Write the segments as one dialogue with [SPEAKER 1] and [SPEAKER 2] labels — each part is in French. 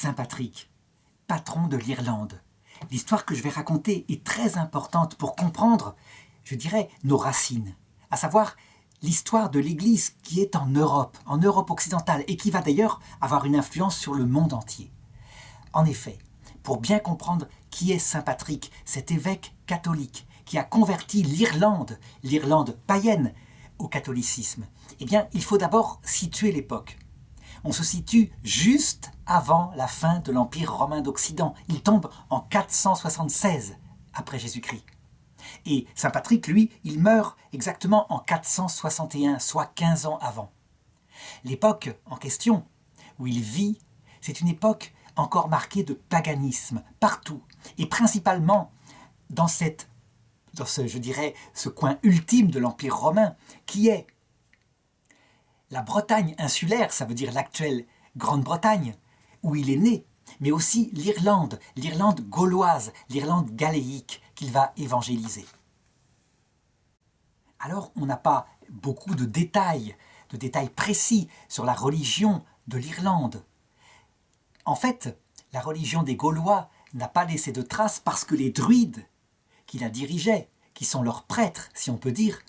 [SPEAKER 1] Saint Patrick, patron de l'Irlande. L'histoire que je vais raconter est très importante pour comprendre, je dirais, nos racines, à savoir l'histoire de l'Église qui est en Europe occidentale, et qui va d'ailleurs avoir une influence sur le monde entier. En effet, pour bien comprendre qui est Saint Patrick, cet évêque catholique qui a converti l'Irlande païenne, au catholicisme, eh bien, il faut d'abord situer l'époque. On se situe juste avant la fin de l'Empire romain d'Occident. Il tombe en 476 après Jésus-Christ. Et Saint Patrick, lui, il meurt exactement en 461, soit 15 ans avant. L'époque en question, où il vit, c'est une époque encore marquée de paganisme, partout, et principalement dans ce coin ultime de l'Empire romain, qui est la Bretagne insulaire, ça veut dire l'actuelle Grande-Bretagne, où il est né, mais aussi l'Irlande gauloise, l'Irlande galéique, qu'il va évangéliser. Alors, on n'a pas beaucoup de détails précis sur la religion de l'Irlande. En fait, la religion des Gaulois n'a pas laissé de traces parce que les druides qui la dirigeaient, qui sont leurs prêtres, si on peut dire,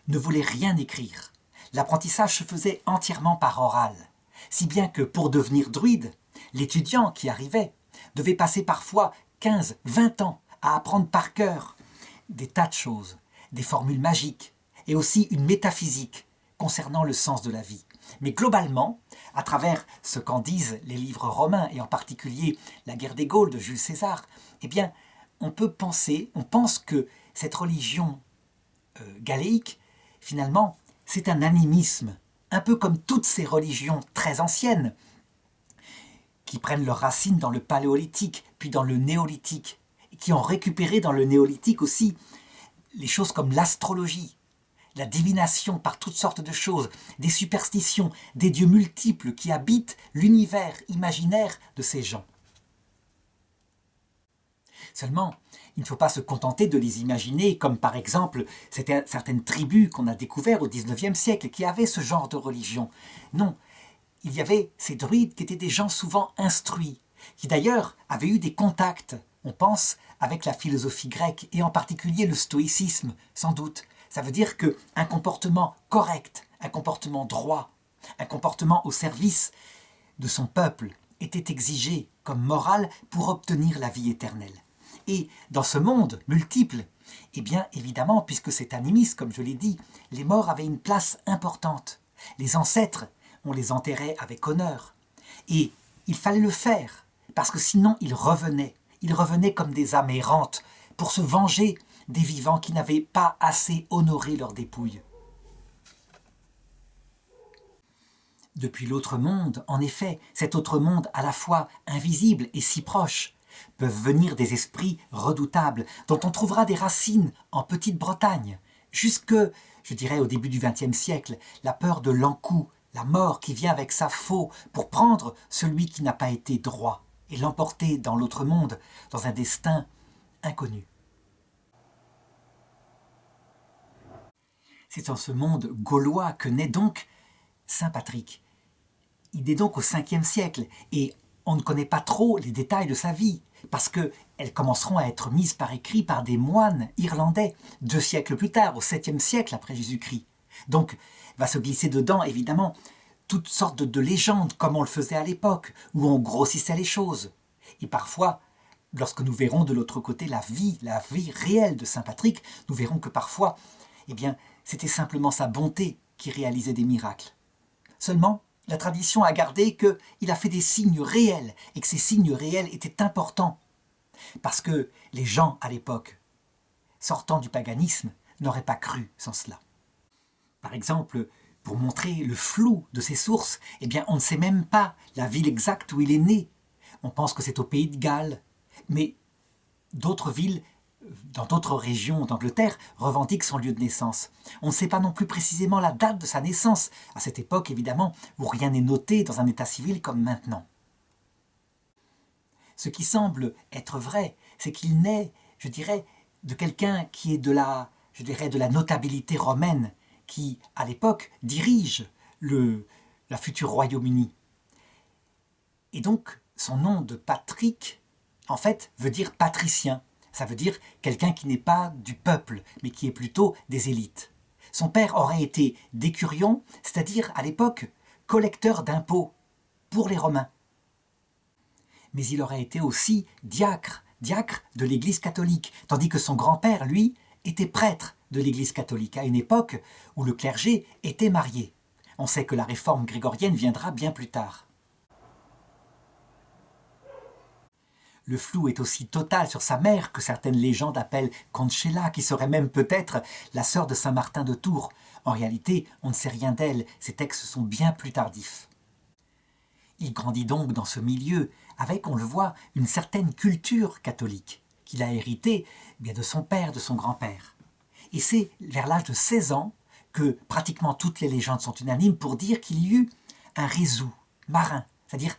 [SPEAKER 1] ne voulaient rien écrire. L'apprentissage se faisait entièrement par oral, si bien que pour devenir druide, l'étudiant qui arrivait devait passer parfois 15, 20 ans à apprendre par cœur des tas de choses, des formules magiques et aussi une métaphysique concernant le sens de la vie. Mais globalement, à travers ce qu'en disent les livres romains et en particulier la guerre des Gaules de Jules César, eh bien, on pense que cette religion galéique, finalement, c'est un animisme, un peu comme toutes ces religions très anciennes, qui prennent leurs racines dans le paléolithique, puis dans le néolithique, et qui ont récupéré dans le néolithique aussi les choses comme l'astrologie, la divination par toutes sortes de choses, des superstitions, des dieux multiples qui habitent l'univers imaginaire de ces gens. Seulement, il ne faut pas se contenter de les imaginer comme par exemple certaines tribus qu'on a découvertes au XIXe siècle qui avaient ce genre de religion. Non, il y avait ces druides qui étaient des gens souvent instruits, qui d'ailleurs avaient eu des contacts, on pense, avec la philosophie grecque et en particulier le stoïcisme, sans doute. Ça veut dire qu'un comportement correct, un comportement droit, un comportement au service de son peuple était exigé comme moral pour obtenir la vie éternelle. Et dans ce monde multiple, eh bien évidemment, puisque c'est animiste, comme je l'ai dit, les morts avaient une place importante. Les ancêtres, on les enterrait avec honneur. Et il fallait le faire, parce que sinon ils revenaient. Ils revenaient comme des âmes errantes pour se venger des vivants qui n'avaient pas assez honoré leur dépouille. Depuis l'autre monde, en effet, cet autre monde à la fois invisible et si proche, peuvent venir des esprits redoutables, dont on trouvera des racines en Petite-Bretagne, jusque, je dirais, au début du XXe siècle, la peur de l'encou, la mort qui vient avec sa faux pour prendre celui qui n'a pas été droit et l'emporter dans l'autre monde, dans un destin inconnu. C'est dans ce monde gaulois que naît donc Saint Patrick. Il est donc au 5e siècle et on ne connaît pas trop les détails de sa vie parce qu'elles commenceront à être mises par écrit par des moines irlandais 2 siècles plus tard, au 7e siècle après Jésus-Christ. Donc va se glisser dedans évidemment toutes sortes de légendes comme on le faisait à l'époque, où on grossissait les choses. Et parfois, lorsque nous verrons de l'autre côté la vie réelle de Saint Patrick, nous verrons que parfois, eh bien, c'était simplement sa bonté qui réalisait des miracles. Seulement, la tradition a gardé qu'il a fait des signes réels et que ces signes réels étaient importants parce que les gens à l'époque, sortant du paganisme, n'auraient pas cru sans cela. Par exemple, pour montrer le flou de ses sources, eh bien, on ne sait même pas la ville exacte où il est né. On pense que c'est au Pays de Galles, mais d'autres villes dans d'autres régions d'Angleterre revendiquent son lieu de naissance. On ne sait pas non plus précisément la date de sa naissance, à cette époque évidemment où rien n'est noté dans un état civil comme maintenant. Ce qui semble être vrai, c'est qu'il naît, je dirais, de quelqu'un qui est de la notabilité romaine, qui, à l'époque, dirige la future Royaume-Uni. Et donc, son nom de Patrick, en fait, veut dire patricien. Ça veut dire quelqu'un qui n'est pas du peuple, mais qui est plutôt des élites. Son père aurait été décurion, c'est-à-dire à l'époque collecteur d'impôts pour les Romains. Mais il aurait été aussi diacre de l'Église catholique, tandis que son grand-père, lui, était prêtre de l'Église catholique, à une époque où le clergé était marié. On sait que la réforme grégorienne viendra bien plus tard. Le flou est aussi total sur sa mère que certaines légendes appellent Conchella, qui serait même peut-être la sœur de saint Martin de Tours. En réalité, on ne sait rien d'elle, ces textes sont bien plus tardifs. Il grandit donc dans ce milieu avec, on le voit, une certaine culture catholique qu'il a héritée bien de son père, de son grand-père. Et c'est vers l'âge de 16 ans que pratiquement toutes les légendes sont unanimes pour dire qu'il y eut un réseau marin, c'est-à-dire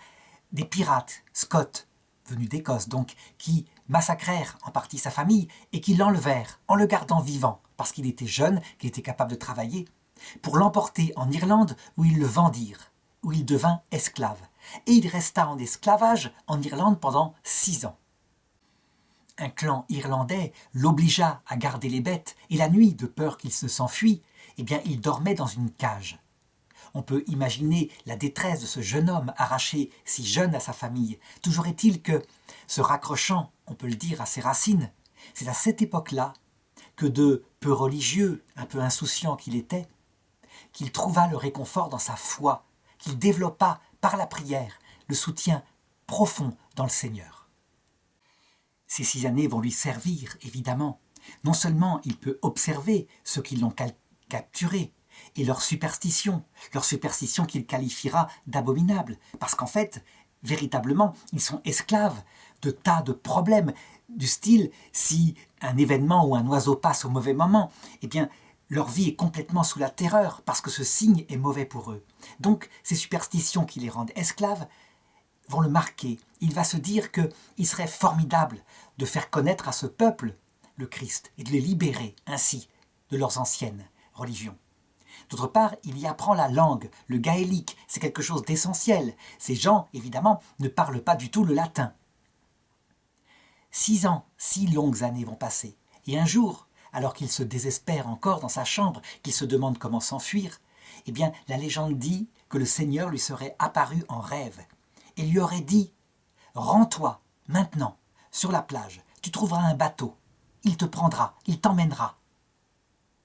[SPEAKER 1] des pirates, Scots, venus d'Écosse donc, qui massacrèrent en partie sa famille et qui l'enlevèrent en le gardant vivant, parce qu'il était jeune, qu'il était capable de travailler, pour l'emporter en Irlande où ils le vendirent, où il devint esclave. Et il resta en esclavage en Irlande pendant 6 ans. Un clan irlandais l'obligea à garder les bêtes, et la nuit, de peur qu'il se s'enfuit, eh bien, il dormait dans une cage. On peut imaginer la détresse de ce jeune homme arraché si jeune à sa famille. Toujours est-il que, se raccrochant, on peut le dire, à ses racines, c'est à cette époque-là que de peu religieux, un peu insouciant qu'il était, qu'il trouva le réconfort dans sa foi, qu'il développa par la prière le soutien profond dans le Seigneur. Ces 6 années vont lui servir, évidemment. Non seulement il peut observer ceux qui l'ont capturé, et leurs superstitions qu'il qualifiera d'abominables, parce qu'en fait, véritablement, ils sont esclaves de tas de problèmes, du style, si un événement ou un oiseau passe au mauvais moment, eh bien, leur vie est complètement sous la terreur, parce que ce signe est mauvais pour eux. Donc, ces superstitions qui les rendent esclaves vont le marquer. Il va se dire qu'il serait formidable de faire connaître à ce peuple le Christ, et de les libérer ainsi de leurs anciennes religions. D'autre part, il y apprend la langue, le gaélique, c'est quelque chose d'essentiel. Ces gens, évidemment, ne parlent pas du tout le latin. 6 ans, 6 longues années vont passer. Et un jour, alors qu'il se désespère encore dans sa chambre, qu'il se demande comment s'enfuir, eh bien, la légende dit que le Seigneur lui serait apparu en rêve et lui aurait dit « Rends-toi, maintenant, sur la plage, tu trouveras un bateau, il te prendra, il t'emmènera.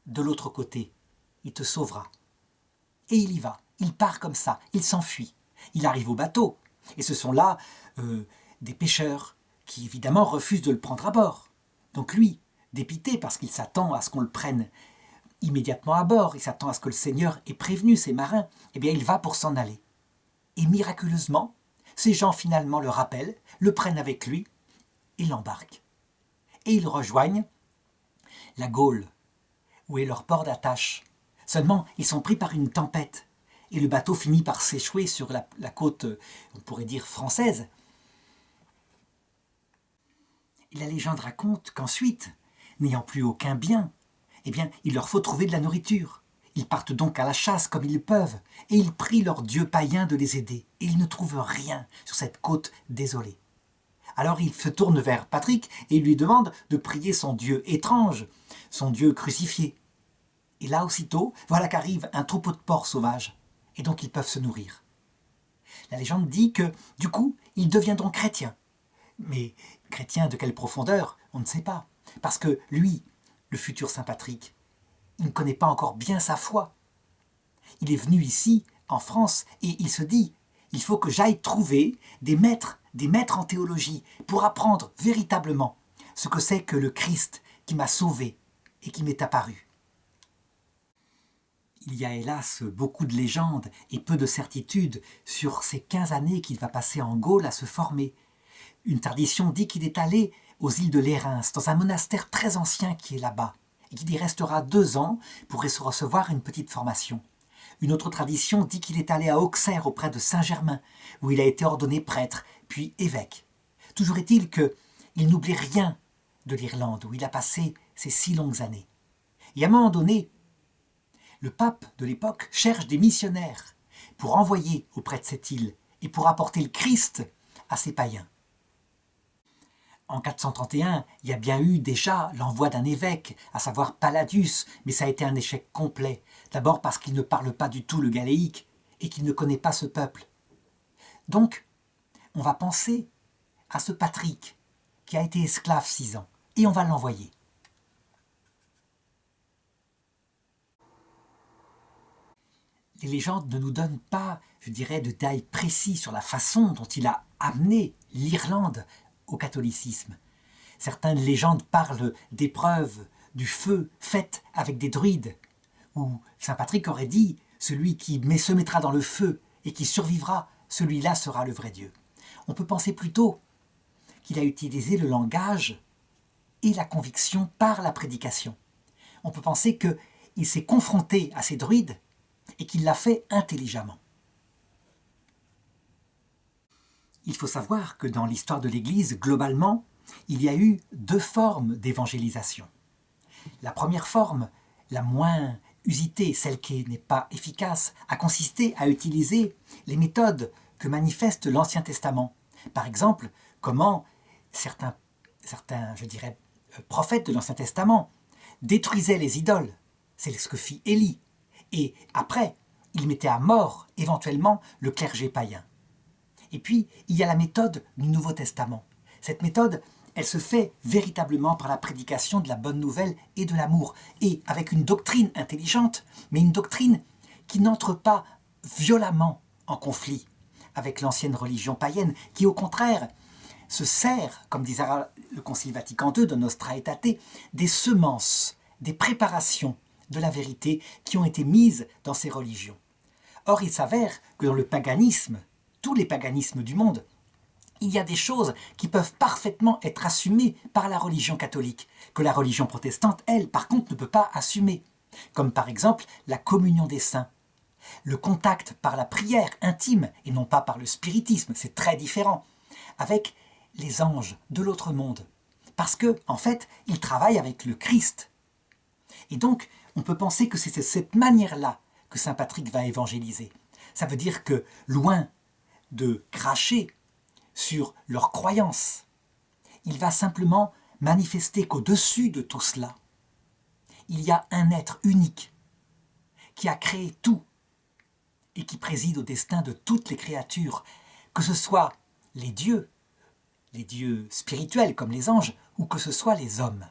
[SPEAKER 1] De l'autre côté, il te sauvera. » Et il y va, il part comme ça, il s'enfuit. Il arrive au bateau, et ce sont là des pêcheurs qui évidemment refusent de le prendre à bord. Donc lui, dépité parce qu'il s'attend à ce qu'on le prenne immédiatement à bord, il s'attend à ce que le Seigneur ait prévenu ses marins, eh bien il va pour s'en aller. Et miraculeusement, ces gens finalement le rappellent, le prennent avec lui et l'embarquent. Et ils rejoignent la Gaule, où est leur port d'attache. Seulement, ils sont pris par une tempête, et le bateau finit par s'échouer sur la côte, on pourrait dire française. Et la légende raconte qu'ensuite, n'ayant plus aucun bien, eh bien, il leur faut trouver de la nourriture. Ils partent donc à la chasse comme ils peuvent, et ils prient leur dieu païen de les aider, et ils ne trouvent rien sur cette côte désolée. Alors il se tourne vers Patrick et il lui demande de prier son dieu étrange, son dieu crucifié. Et là aussitôt, voilà qu'arrive un troupeau de porcs sauvages, et donc ils peuvent se nourrir. La légende dit que, du coup, ils deviendront chrétiens. Mais chrétiens de quelle profondeur? On ne sait pas. Parce que lui, le futur Saint Patrick, il ne connaît pas encore bien sa foi. Il est venu ici, en France, et il se dit, il faut que j'aille trouver des maîtres en théologie, pour apprendre véritablement ce que c'est que le Christ qui m'a sauvé et qui m'est apparu. Il y a hélas beaucoup de légendes et peu de certitudes sur ces 15 années qu'il va passer en Gaule à se former. Une tradition dit qu'il est allé aux îles de Lérins, dans un monastère très ancien qui est là-bas, et qu'il y restera 2 ans pour recevoir une petite formation. Une autre tradition dit qu'il est allé à Auxerre auprès de Saint-Germain, où il a été ordonné prêtre, puis évêque. Toujours est-il qu'il n'oublie rien de l'Irlande, où il a passé ces 6 longues années. Et à un moment donné, le pape de l'époque cherche des missionnaires pour envoyer auprès de cette île et pour apporter le Christ à ces païens. En 431, il y a bien eu déjà l'envoi d'un évêque, à savoir Palladius, mais ça a été un échec complet. D'abord parce qu'il ne parle pas du tout le galéique et qu'il ne connaît pas ce peuple. Donc, on va penser à ce Patrick qui a été esclave 6 ans et on va l'envoyer. Les légendes ne nous donnent pas, je dirais, de détails précis sur la façon dont il a amené l'Irlande au catholicisme. Certaines légendes parlent d'épreuves du feu faites avec des druides, où saint Patrick aurait dit « celui qui se mettra dans le feu et qui survivra, celui-là sera le vrai Dieu ». On peut penser plutôt qu'il a utilisé le langage et la conviction par la prédication. On peut penser qu'il s'est confronté à ces druides et qu'il l'a fait intelligemment. Il faut savoir que dans l'histoire de l'Église, globalement, il y a eu 2 formes d'évangélisation. La première forme, la moins usitée, celle qui n'est pas efficace, a consisté à utiliser les méthodes que manifeste l'Ancien Testament. Par exemple, comment certains je dirais, prophètes de l'Ancien Testament détruisaient les idoles. C'est ce que fit Élie. Et après, il mettait à mort, éventuellement, le clergé païen. Et puis, il y a la méthode du Nouveau Testament. Cette méthode, elle se fait véritablement par la prédication de la bonne nouvelle et de l'amour, et avec une doctrine intelligente, mais une doctrine qui n'entre pas violemment en conflit avec l'ancienne religion païenne, qui au contraire se sert, comme disait le Concile Vatican II de Nostra Aetate, des semences, des préparations de la vérité qui ont été mises dans ces religions. Or, il s'avère que dans le paganisme, tous les paganismes du monde, il y a des choses qui peuvent parfaitement être assumées par la religion catholique, que la religion protestante, elle, par contre, ne peut pas assumer. Comme par exemple la communion des saints. Le contact par la prière intime, et non pas par le spiritisme, c'est très différent, avec les anges de l'autre monde. Parce que, en fait, ils travaillent avec le Christ. Et donc, on peut penser que c'est de cette manière-là que saint Patrick va évangéliser. Ça veut dire que, loin de cracher sur leurs croyances, il va simplement manifester qu'au-dessus de tout cela, il y a un être unique qui a créé tout et qui préside au destin de toutes les créatures, que ce soit les dieux spirituels comme les anges, ou que ce soit les hommes.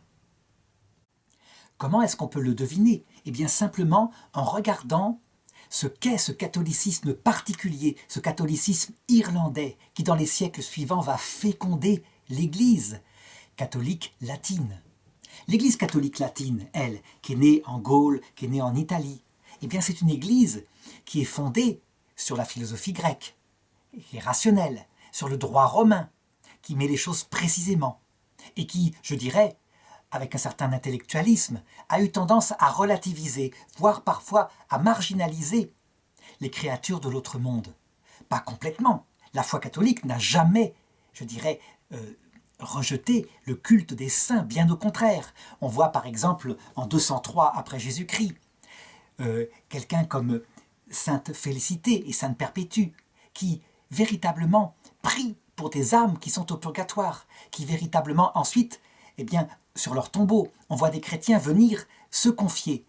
[SPEAKER 1] Comment est-ce qu'on peut le deviner? Eh bien simplement en regardant ce qu'est ce catholicisme particulier, ce catholicisme irlandais, qui dans les siècles suivants va féconder l'Église catholique latine. L'Église catholique latine, elle, qui est née en Gaule, qui est née en Italie, eh bien c'est une Église qui est fondée sur la philosophie grecque, qui est rationnelle, sur le droit romain, qui met les choses précisément, et qui, je dirais, avec un certain intellectualisme, a eu tendance à relativiser, voire parfois à marginaliser les créatures de l'autre monde. Pas complètement. La foi catholique n'a jamais, je dirais, rejeté le culte des saints, bien au contraire. On voit par exemple en 203 après Jésus-Christ, quelqu'un comme Sainte Félicité et Sainte Perpétue, qui véritablement prient pour des âmes qui sont au purgatoire, qui véritablement ensuite, eh bien, sur leur tombeau, on voit des chrétiens venir se confier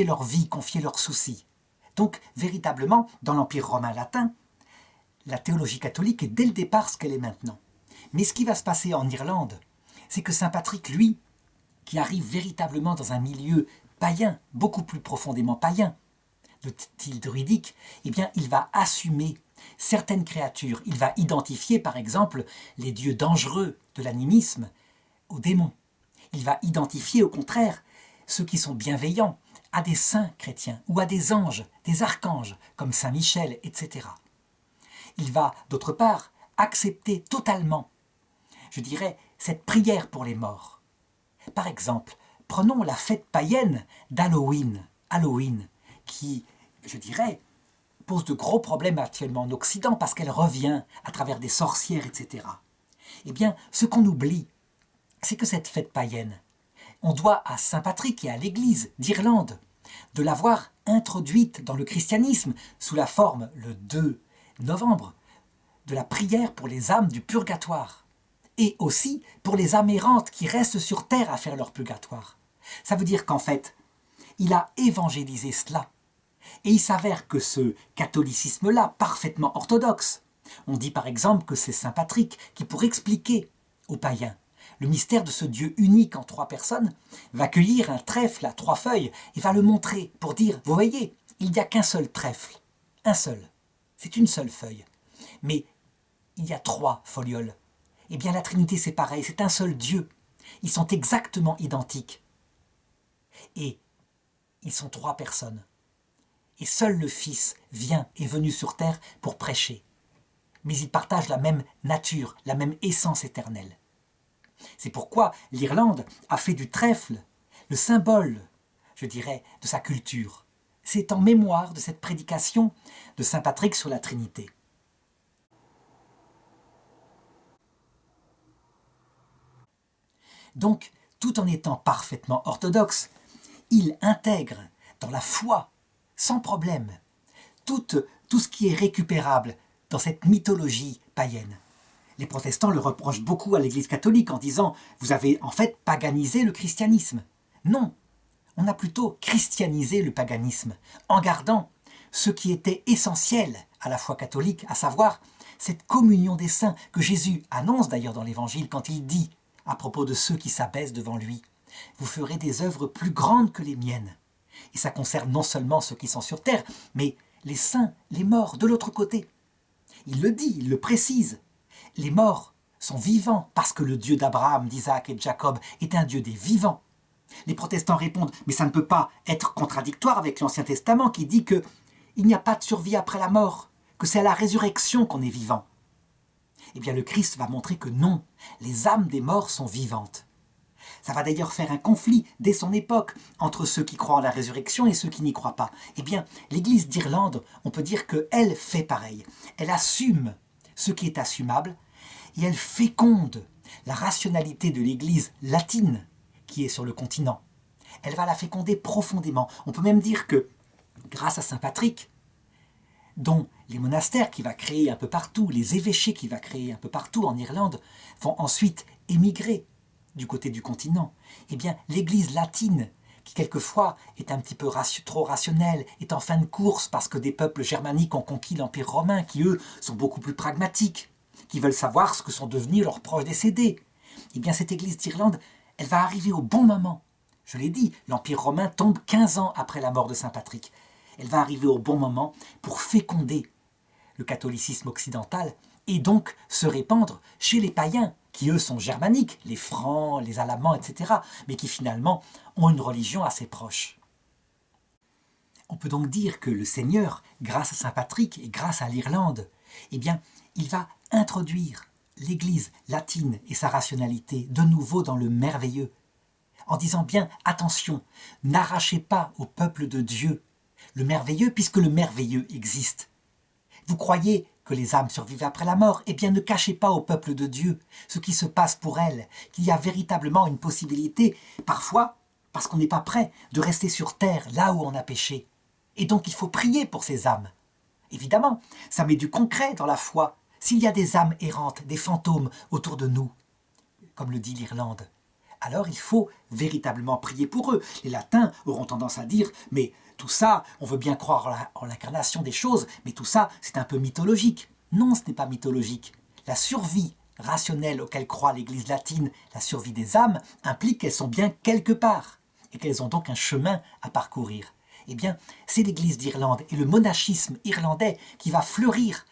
[SPEAKER 1] leur vie, confier leurs soucis. Donc, véritablement, dans l'Empire romain latin, la théologie catholique est dès le départ ce qu'elle est maintenant. Mais ce qui va se passer en Irlande, c'est que saint Patrick, lui, qui arrive véritablement dans un milieu païen, beaucoup plus profondément païen, de style druidique, eh bien, il va assumer certaines créatures. Il va identifier, par exemple, les dieux dangereux de l'animisme aux démons. Il va identifier, au contraire, ceux qui sont bienveillants à des saints chrétiens ou à des anges, des archanges, comme saint Michel, etc. Il va, d'autre part, accepter totalement, je dirais, cette prière pour les morts. Par exemple, prenons la fête païenne d'Halloween, qui, je dirais, pose de gros problèmes actuellement en Occident parce qu'elle revient à travers des sorcières, etc. Eh bien, ce qu'on oublie, c'est que cette fête païenne, on doit à saint Patrick et à l'Église d'Irlande de l'avoir introduite dans le christianisme sous la forme, le 2 novembre, de la prière pour les âmes du purgatoire, et aussi pour les âmes errantes qui restent sur terre à faire leur purgatoire. Ça veut dire qu'en fait, il a évangélisé cela. Et il s'avère que ce catholicisme-là, parfaitement orthodoxe, on dit par exemple que c'est saint Patrick qui, pour expliquer aux païens le mystère de ce Dieu unique en 3 personnes, va cueillir un trèfle à 3 feuilles et va le montrer pour dire, vous voyez, il n'y a qu'un seul trèfle, un seul, c'est une seule feuille, mais il y a 3 folioles. Eh bien la Trinité c'est pareil, c'est un seul Dieu, ils sont exactement identiques, et ils sont 3 personnes. Et seul le Fils est venu sur terre pour prêcher. Mais ils partagent la même nature, la même essence éternelle. C'est pourquoi l'Irlande a fait du trèfle le symbole, je dirais, de sa culture. C'est en mémoire de cette prédication de saint Patrick sur la Trinité. Donc, tout en étant parfaitement orthodoxe, il intègre dans la foi, sans problème, tout ce qui est récupérable dans cette mythologie païenne. Les protestants le reprochent beaucoup à l'Église catholique en disant « vous avez en fait paganisé le christianisme ». Non, on a plutôt christianisé le paganisme, en gardant ce qui était essentiel à la foi catholique, à savoir cette communion des saints que Jésus annonce d'ailleurs dans l'Évangile quand il dit à propos de ceux qui s'abaissent devant lui « vous ferez des œuvres plus grandes que les miennes ». Et ça concerne non seulement ceux qui sont sur terre, mais les saints, les morts de l'autre côté. Il le dit, il le précise. Les morts sont vivants parce que le Dieu d'Abraham, d'Isaac et de Jacob est un Dieu des vivants. Les protestants répondent, mais ça ne peut pas être contradictoire avec l'Ancien Testament qui dit qu'il n'y a pas de survie après la mort, que c'est à la résurrection qu'on est vivant. Eh bien le Christ va montrer que non, les âmes des morts sont vivantes. Ça va d'ailleurs faire un conflit dès son époque entre ceux qui croient en la résurrection et ceux qui n'y croient pas. Eh bien, l'Église d'Irlande, on peut dire qu'elle fait pareil. Elle assume ce qui est assumable et elle féconde la rationalité de l'Église latine qui est sur le continent. Elle va la féconder profondément. On peut même dire que, grâce à saint Patrick, dont les monastères qu'il va créer un peu partout, les évêchés qu'il va créer un peu partout en Irlande, vont ensuite émigrer du côté du continent, eh bien l'Église latine, qui quelquefois est un petit peu trop rationnelle, est en fin de course parce que des peuples germaniques ont conquis l'Empire romain, qui eux sont beaucoup plus pragmatiques, qui veulent savoir ce que sont devenus leurs proches décédés. Eh bien cette Église d'Irlande, elle va arriver au bon moment. Je l'ai dit, l'Empire romain tombe 15 ans après la mort de saint Patrick. Elle va arriver au bon moment pour féconder le catholicisme occidental et donc se répandre chez les païens, qui eux sont germaniques, les Francs, les Alamans, etc., mais qui finalement ont une religion assez proche. On peut donc dire que le Seigneur, grâce à saint Patrick et grâce à l'Irlande, eh bien, il va introduire l'Église latine et sa rationalité de nouveau dans le merveilleux, en disant bien, attention, n'arrachez pas au peuple de Dieu le merveilleux, puisque le merveilleux existe. Vous croyez que les âmes survivent après la mort, eh bien ne cachez pas au peuple de Dieu ce qui se passe pour elles, qu'il y a véritablement une possibilité, parfois, parce qu'on n'est pas prêt, de rester sur terre, là où on a péché. Et donc il faut prier pour ces âmes. Évidemment, ça met du concret dans la foi. S'il y a des âmes errantes, des fantômes autour de nous, comme le dit l'Irlande, alors il faut véritablement prier pour eux. Les latins auront tendance à dire « mais tout ça, on veut bien croire en l'incarnation des choses, mais tout ça, c'est un peu mythologique. » Non, ce n'est pas mythologique. La survie rationnelle auquel croit l'Église latine, la survie des âmes, implique qu'elles sont bien quelque part et qu'elles ont donc un chemin à parcourir. Eh bien, c'est l'Église d'Irlande et le monachisme irlandais qui va fleurir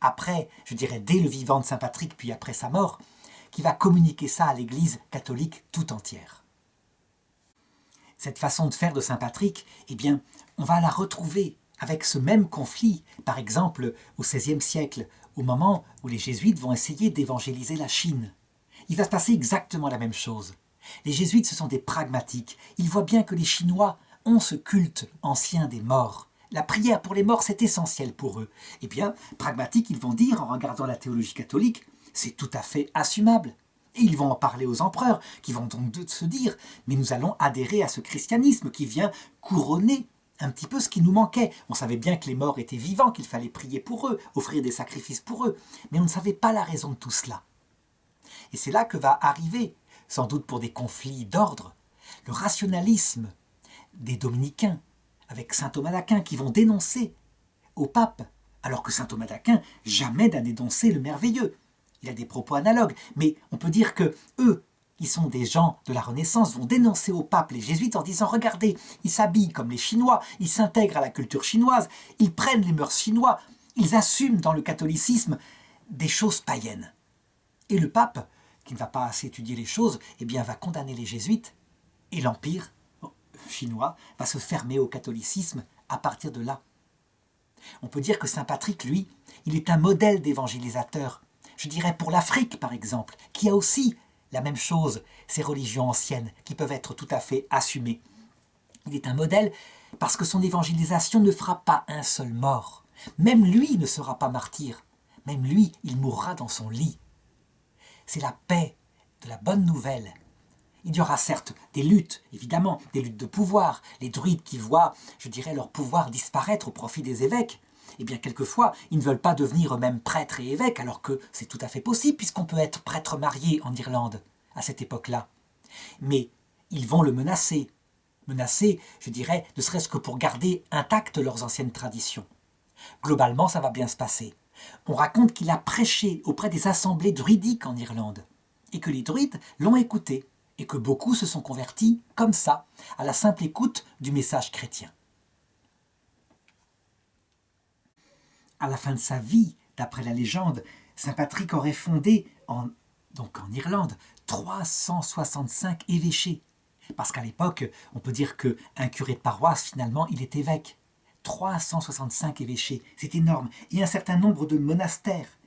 [SPEAKER 1] après, je dirais dès le vivant de saint Patrick, puis après sa mort, qui va communiquer ça à l'Église catholique tout entière. Cette façon de faire de saint Patrick, eh bien, on va la retrouver avec ce même conflit, par exemple au XVIe siècle, au moment où les jésuites vont essayer d'évangéliser la Chine. Il va se passer exactement la même chose. Les jésuites, ce sont des pragmatiques. Ils voient bien que les Chinois ont ce culte ancien des morts. La prière pour les morts, c'est essentiel pour eux. Eh bien, pragmatiques, ils vont dire, en regardant la théologie catholique, c'est tout à fait assumable. Et ils vont en parler aux empereurs, qui vont donc se dire « mais nous allons adhérer à ce christianisme qui vient couronner un petit peu ce qui nous manquait. On savait bien que les morts étaient vivants, qu'il fallait prier pour eux, offrir des sacrifices pour eux, mais on ne savait pas la raison de tout cela. Et c'est là que va arriver, sans doute pour des conflits d'ordre, le rationalisme des dominicains, avec saint Thomas d'Aquin, qui vont dénoncer au pape, alors que saint Thomas d'Aquin jamais n'a dénoncé le merveilleux. Il a des propos analogues, mais on peut dire que eux, qui sont des gens de la Renaissance, vont dénoncer au pape les jésuites en disant « Regardez, ils s'habillent comme les Chinois, ils s'intègrent à la culture chinoise, ils prennent les mœurs chinois, ils assument dans le catholicisme des choses païennes. » Et le pape, qui ne va pas assez étudier les choses, eh bien, va condamner les jésuites, et l'empire chinois va se fermer au catholicisme à partir de là. On peut dire que saint Patrick, lui, il est un modèle d'évangélisateur. Je dirais pour l'Afrique, par exemple, qui a aussi la même chose, ces religions anciennes, qui peuvent être tout à fait assumées. Il est un modèle parce que son évangélisation ne fera pas un seul mort. Même lui ne sera pas martyr. Même lui, il mourra dans son lit. C'est la paix de la bonne nouvelle. Il y aura certes des luttes, évidemment, des luttes de pouvoir, les druides qui voient, je dirais, leur pouvoir disparaître au profit des évêques. Eh bien, quelquefois, ils ne veulent pas devenir eux-mêmes prêtres et évêques, alors que c'est tout à fait possible, puisqu'on peut être prêtre marié en Irlande à cette époque-là. Mais ils vont le menacer. Menacer, je dirais, ne serait-ce que pour garder intactes leurs anciennes traditions. Globalement, ça va bien se passer. On raconte qu'il a prêché auprès des assemblées druidiques en Irlande, et que les druides l'ont écouté, et que beaucoup se sont convertis, comme ça, à la simple écoute du message chrétien. À la fin de sa vie, d'après la légende, saint Patrick aurait fondé, en Irlande, 365 évêchés. Parce qu'à l'époque, on peut dire qu'un curé de paroisse, finalement, il est évêque. 365 évêchés, c'est énorme. Et un certain nombre de monastères.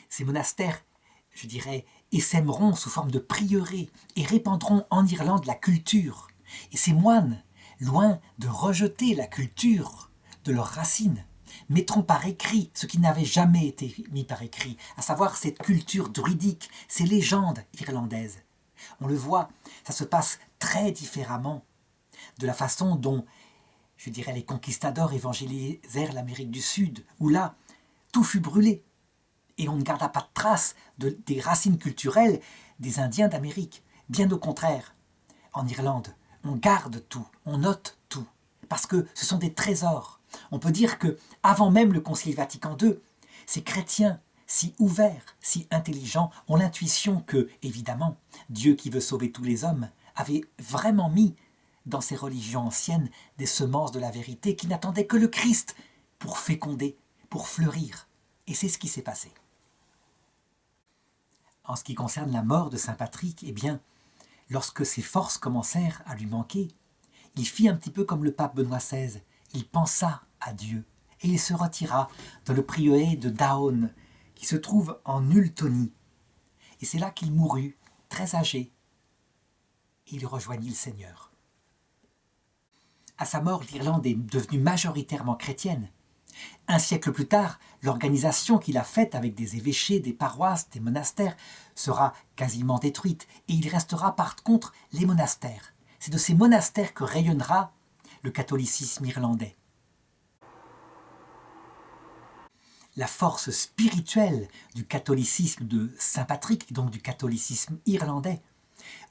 [SPEAKER 1] Ces monastères, je dirais, essaimeront sous forme de prieurés et répandront en Irlande la culture. Et ces moines, loin de rejeter la culture de leurs racines, mettront par écrit ce qui n'avait jamais été mis par écrit, à savoir cette culture druidique, ces légendes irlandaises. On le voit, ça se passe très différemment de la façon dont, je dirais, les conquistadors évangélisèrent l'Amérique du Sud, où là, tout fut brûlé. Et on ne garda pas de traces des racines culturelles des Indiens d'Amérique. Bien au contraire, en Irlande, on garde tout, on note tout, parce que ce sont des trésors. On peut dire que, avant même le Concile Vatican II, ces chrétiens si ouverts, si intelligents, ont l'intuition que, évidemment, Dieu qui veut sauver tous les hommes, avait vraiment mis dans ces religions anciennes des semences de la vérité qui n'attendaient que le Christ pour féconder, pour fleurir. Et c'est ce qui s'est passé. En ce qui concerne la mort de saint Patrick, eh bien, lorsque ses forces commencèrent à lui manquer, il fit un petit peu comme le pape Benoît XVI. Il pensa à Dieu et il se retira dans le prieuré de Down, qui se trouve en Ultonie. Et c'est là qu'il mourut, très âgé. Et il rejoignit le Seigneur. À sa mort, l'Irlande est devenue majoritairement chrétienne. Un siècle plus tard, l'organisation qu'il a faite avec des évêchés, des paroisses, des monastères sera quasiment détruite et il restera par contre les monastères. C'est de ces monastères que rayonnera le catholicisme irlandais. La force spirituelle du catholicisme de saint Patrick, donc du catholicisme irlandais,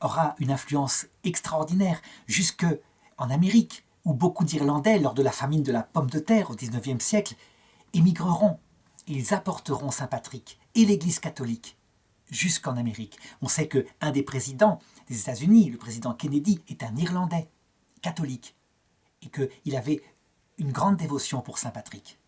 [SPEAKER 1] aura une influence extraordinaire jusque en Amérique, où beaucoup d'Irlandais, lors de la famine de la pomme de terre au XIXe siècle, émigreront. Ils apporteront saint Patrick et l'Église catholique jusqu'en Amérique. On sait qu'un des présidents des États-Unis, le président Kennedy, est un Irlandais catholique et qu'il avait une grande dévotion pour saint Patrick.